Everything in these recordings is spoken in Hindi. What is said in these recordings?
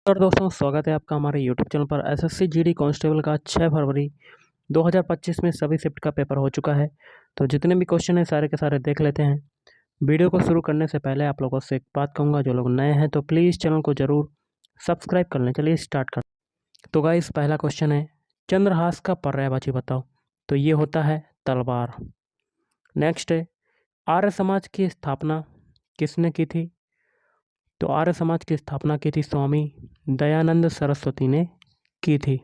और दोस्तों स्वागत है आपका हमारे यूट्यूब चैनल पर। एसएससी जीडी कांस्टेबल का 6 फरवरी 2025 में सभी शिफ्ट का पेपर हो चुका है। तो जितने भी क्वेश्चन हैं सारे के सारे देख लेते हैं। वीडियो को शुरू करने से पहले आप लोगों से एक बात कहूँगा, जो लोग नए हैं तो प्लीज़ चैनल को ज़रूर सब्सक्राइब कर लें। चलिए स्टार्ट कर। तो गाइस पहला क्वेश्चन है, चंद्रहास का पर्यायवाची बताओ। तो ये होता है तलवार। नेक्स्ट है, आर्य समाज की स्थापना किसने की थी। तो आर्य समाज की स्थापना की थी स्वामी दयानंद सरस्वती ने की थी।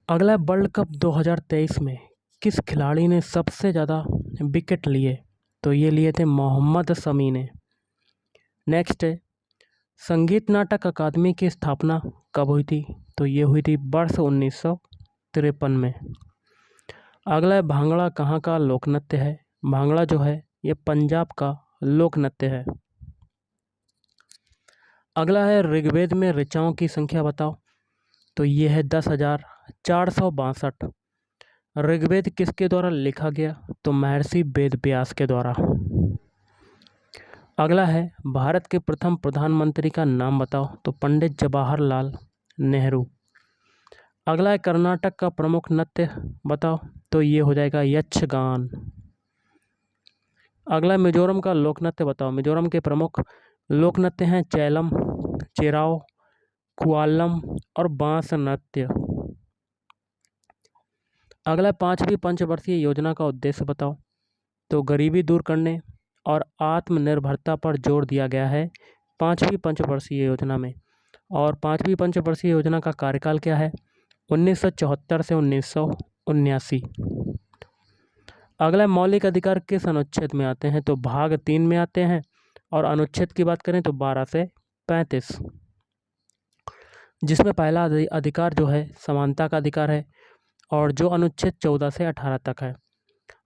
अगला वर्ल्ड कप 2023 में किस खिलाड़ी ने सबसे ज़्यादा विकेट लिए। तो ये लिए थे मोहम्मद शमी ने। नेक्स्ट है, संगीत नाटक अकादमी की स्थापना कब हुई थी। तो ये हुई थी वर्ष 1953 में। अगला है, भांगड़ा कहाँ का लोक नृत्य है। भांगड़ा जो है ये पंजाब का लोक नृत्य है। अगला है, ऋग्वेद में ऋचाओं की संख्या बताओ। तो ये है 10,462। ऋग्वेद किसके द्वारा लिखा गया। तो महर्षि वेद व्यास के द्वारा। अगला है, भारत के प्रथम प्रधानमंत्री का नाम बताओ। तो पंडित जवाहरलाल नेहरू। अगला है, कर्नाटक का प्रमुख नृत्य बताओ। तो ये हो जाएगा यक्षगान। अगला है, मिजोरम का लोक नृत्य बताओ। मिजोरम के प्रमुख लोक नृत्य हैं चैलम, चेराओ, कुआलम और बांस नृत्य। अगला, पांचवी पंचवर्षीय योजना का उद्देश्य बताओ। तो गरीबी दूर करने और आत्मनिर्भरता पर जोर दिया गया है पांचवी पंचवर्षीय योजना में। और पांचवी पंचवर्षीय योजना का कार्यकाल क्या है, 1974 से 1979। अगला, मौलिक अधिकार किस अनुच्छेद में आते हैं। तो भाग 3 में आते हैं। और अनुच्छेद की बात करें तो 12 से 35, जिसमें पहला अधिकार जो है समानता का अधिकार है, और जो अनुच्छेद 14 से 18 तक है।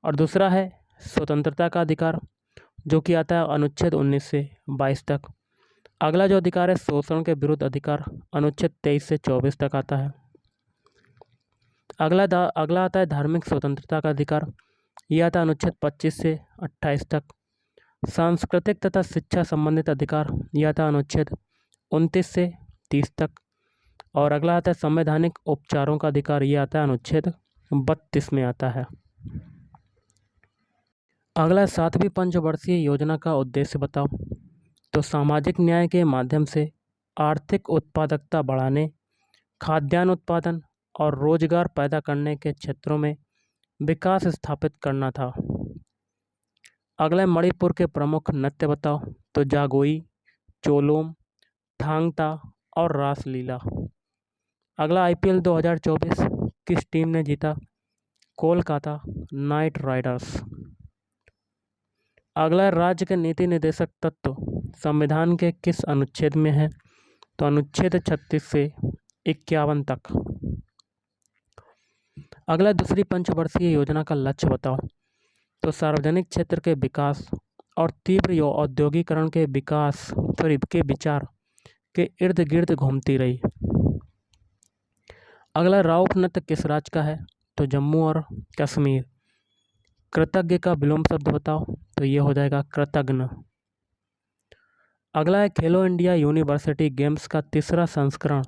और दूसरा है स्वतंत्रता का अधिकार, जो कि आता है अनुच्छेद 19 से 22 तक। अगला जो अधिकार है शोषण के विरुद्ध अधिकार, अनुच्छेद 23 से 24 तक आता है। अगला आता है धार्मिक स्वतंत्रता का अधिकार, ये आता है अनुच्छेद 25 से 28 तक। सांस्कृतिक तथा शिक्षा संबंधित अधिकार, ये आता है अनुच्छेद 29 से 30 तक। और अगला आता है संवैधानिक उपचारों का अधिकार, ये आता है अनुच्छेद 32 में आता है। अगला, सातवीं पंचवर्षीय योजना का उद्देश्य बताओ। तो सामाजिक न्याय के माध्यम से आर्थिक उत्पादकता बढ़ाने, खाद्यान्न उत्पादन और रोजगार पैदा करने के क्षेत्रों में विकास स्थापित करना था। अगला, मणिपुर के प्रमुख नृत्य बताओ। तो जागोई, चोलोम, थांगता और रासलीला। अगला, आईपीएल 2024 किस टीम ने जीता। Kolkata night Riders. अगला, राज्य के नीति निर्देशक तत्व संविधान के किस अनुच्छेद में है। तो अनुच्छेद 36 से 51 तक। अगला, दूसरी पंचवर्षीय योजना का लक्ष्य बताओ। तो सार्वजनिक क्षेत्र के विकास और तीव्र औद्योगिकरण के विकास के विचार के इर्द गिर्द घूमती रही। अगला, राउफ नृत्य किस राज्य का है। तो जम्मू और कश्मीर। कृतज्ञ का विलोम शब्द बताओ। तो ये हो जाएगा कृतज्ञ। अगला है, खेलो इंडिया यूनिवर्सिटी गेम्स का तीसरा संस्करण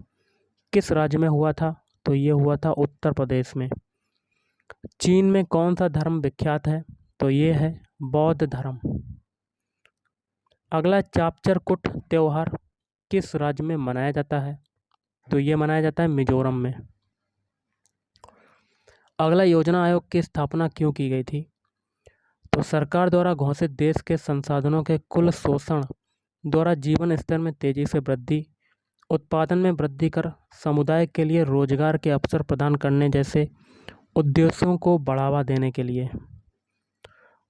किस राज्य में हुआ था। तो ये हुआ था उत्तर प्रदेश में। चीन में कौन सा धर्म विख्यात है। तो ये है बौद्ध धर्म। अगला, चापचरकुट त्यौहार किस राज्य में मनाया जाता है। तो ये मनाया जाता है मिजोरम में। अगला, योजना आयोग की स्थापना क्यों की गई थी। तो सरकार द्वारा घोषित देश के संसाधनों के कुल शोषण द्वारा जीवन स्तर में तेजी से वृद्धि, उत्पादन में वृद्धि कर समुदाय के लिए रोजगार के अवसर प्रदान करने जैसे उद्देश्यों को बढ़ावा देने के लिए।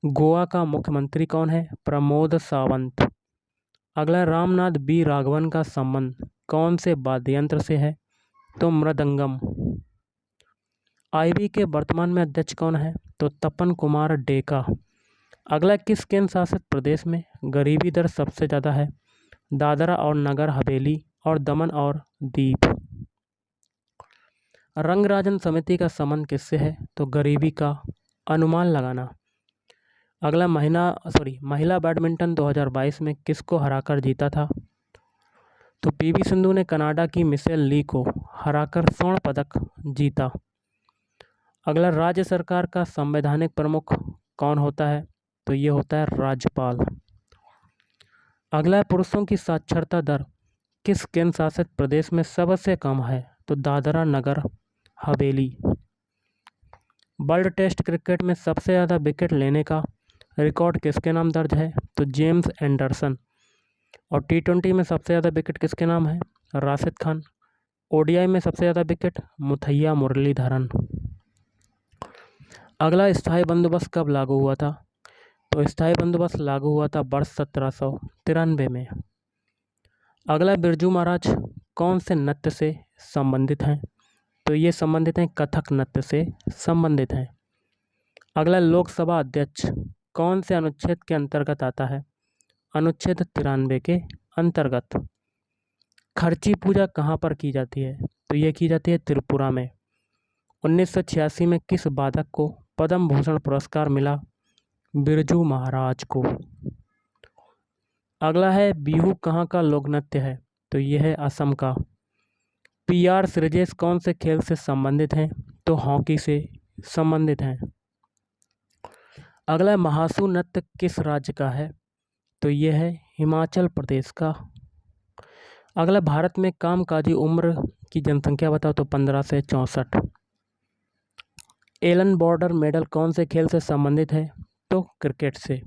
गोवा का मुख्यमंत्री कौन है। प्रमोद सावंत। अगला, रामनाथ बी राघवन का संबंध कौन से वाद्य यंत्र से है। तो मृदंगम। आईबी के वर्तमान में अध्यक्ष कौन है। तो तपन कुमार डेका। अगला, किस केंद्र शासित प्रदेश में गरीबी दर सबसे ज़्यादा है। दादरा और नगर हवेली और दमन और दीव। रंगराजन समिति का संबंध किससे है। तो गरीबी का अनुमान लगाना। अगला, महिला बैडमिंटन 2022 में किसको हराकर जीता था। तो पीवी सिंधु ने कनाडा की मिशेल ली को हराकर स्वर्ण पदक जीता। अगला, राज्य सरकार का संवैधानिक प्रमुख कौन होता है? तो ये होता है राज्यपाल। अगला है, पुरुषों की साक्षरता दर किस केंद्र शासित प्रदेश में सबसे कम है? तो Dadra Nagar Haveli. World test cricket में सबसे ज़्यादा विकेट लेने का रिकॉर्ड किसके नाम दर्ज है? तो जेम्स एंडरसन। और टी20 में सबसे ज़्यादा विकेट किसके नाम है? राशिद खान। ओडीआई में सबसे ज़्यादा विकेट मुथैया मुरलीधरन। अगला, स्थायी बंदोबस्त कब लागू हुआ था? तो स्थायी बंदोबस्त लागू हुआ था वर्ष 1793 में। अगला, बिरजू महाराज कौन से नृत्य से संबंधित हैं? तो ये संबंधित हैं कथक नृत्य से संबंधित हैं। अगला, लोकसभा अध्यक्ष कौन से अनुच्छेद के अंतर्गत आता है? अनुच्छेद 93 के अंतर्गत। खर्ची पूजा कहाँ पर की जाती है? तो ये की जाती है त्रिपुरा में। 1986 में किस वादक को पद्म भूषण पुरस्कार मिला? बिरजू महाराज को। अगला है, बिहू कहाँ का लोक नृत्य है? तो यह है असम का। पीआर श्रीजेश कौन से खेल से संबंधित हैं? तो हॉकी से संबंधित हैं। अगला, महासू नृत्य किस राज्य का है? तो यह है हिमाचल प्रदेश का। अगला, भारत में कामकाजी उम्र की जनसंख्या बताओ। तो 15 से 64। एलन बॉर्डर मेडल कौन से खेल से संबंधित है? तो क्रिकेट से।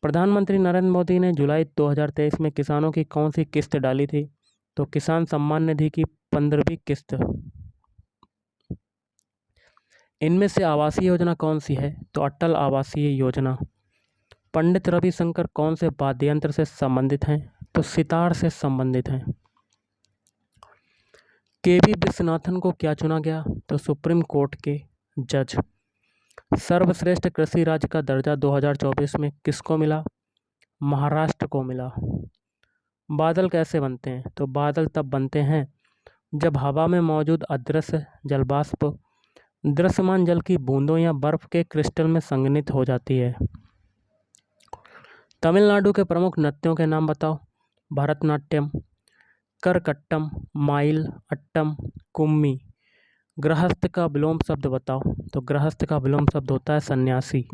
प्रधानमंत्री नरेंद्र मोदी ने जुलाई 2023 में किसानों की कौन सी किस्त डाली थी? तो किसान सम्मान निधि की 15वीं किस्त। इनमें से आवासीय योजना कौन सी है? तो अटल आवासीय योजना। पंडित रविशंकर कौन से वाद्य यंत्र से संबंधित हैं? तो सितार से संबंधित हैं। केवी विश्वनाथन को क्या चुना गया? तो सुप्रीम कोर्ट के जज। सर्वश्रेष्ठ कृषि राज्य का दर्जा 2024 में किसको मिला? महाराष्ट्र को मिला। बादल कैसे बनते हैं? तो बादल तब बनते हैं जब हवा में मौजूद अदृश्य जलवाष्प दृश्यमान जल की बूंदों या बर्फ के क्रिस्टल में संघनित हो जाती है। तमिलनाडु के प्रमुख नृत्यों के नाम बताओ। भरतनाट्यम, करकट्टम, माइल अट्टम, कुम्मी। गृहस्थ का विलोम शब्द बताओ। तो गृहस्थ का विलोम शब्द होता है सन्यासी।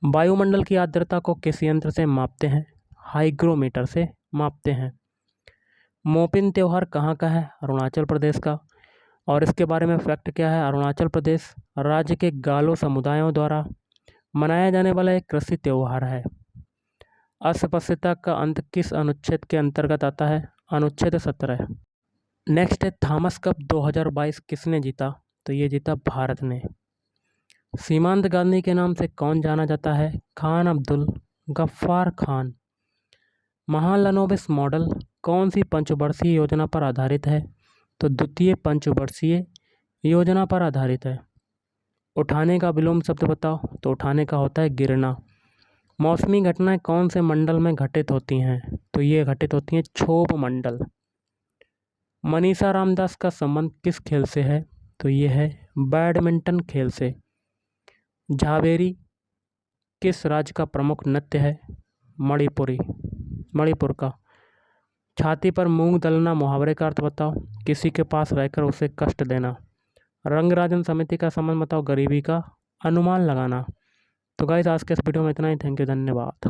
वायुमंडल की आर्द्रता को किस यंत्र से मापते हैं? हाइग्रोमीटर से मापते हैं। मोपिन त्यौहार कहाँ का है? अरुणाचल प्रदेश का। और इसके बारे में फैक्ट क्या है? अरुणाचल प्रदेश राज्य के गालो समुदायों द्वारा मनाया जाने वाला एक कृषि त्यौहार है। अस्पृश्यता का अंत किस अनुच्छेद के अंतर्गत आता है? अनुच्छेद 17। नेक्स्ट है, थॉमस कप 2022 किसने जीता? तो ये जीता भारत ने। सीमांत गांधी के नाम से कौन जाना जाता है? खान अब्दुल गफ्फार खान। महालनोबिस मॉडल कौन सी पंचवर्षीय योजना पर आधारित है? तो द्वितीय पंचवर्षीय योजना पर आधारित है। उठाने का विलोम शब्द बताओ। तो उठाने का होता है गिरना। मौसमी घटनाएं कौन से मंडल में घटित होती हैं? तो ये घटित होती हैं क्षोभ मंडल। मनीषा रामदास का संबंध किस खेल से है? तो ये है बैडमिंटन खेल से। झावेरी किस राज्य का प्रमुख नृत्य है? मणिपुर का। छाती पर मूंग दलना मुहावरे का अर्थ बताओ। किसी के पास रहकर उसे कष्ट देना। रंगराजन समिति का संबंध बताओ। गरीबी का अनुमान लगाना। तो गाइस, आज के इस वीडियो में इतना ही। थैंक यू, धन्यवाद।